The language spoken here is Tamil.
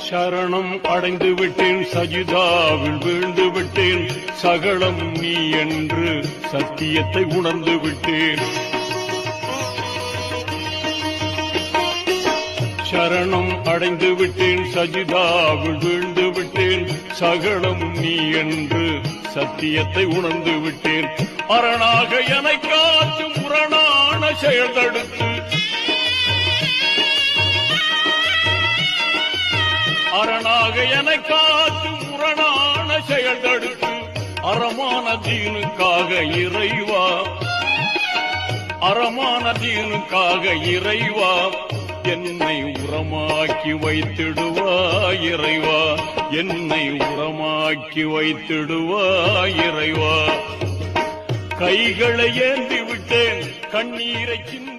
சரணம் அடைந்து விட்டேன், சஜிதாவில் வீழ்ந்து விட்டேன், சகலம் நீ என்று சத்தியத்தை உணர்ந்து விட்டேன். சரணம் அடைந்து விட்டேன், சஜிதாவில் வீழ்ந்து விட்டேன், சகலம் நீ என்று சத்தியத்தை உணர்ந்து விட்டேன். அரணாக என்னை காத்து முரணான செயல்தடுத்து, அரணாக என்னை காத்து முரணான செயல்தடுத்து, அறமான தீனுக்காக இறைவா, அறமான தீனுக்காக இறைவா, என்னை உரமாக்கி வைத்திடுவாய் இறைவா, என்னை உரமாக்கி வைத்திடுவாய் இறைவா. கைகளை ஏந்தி விட்டேன், கண்ணீரை சிந்த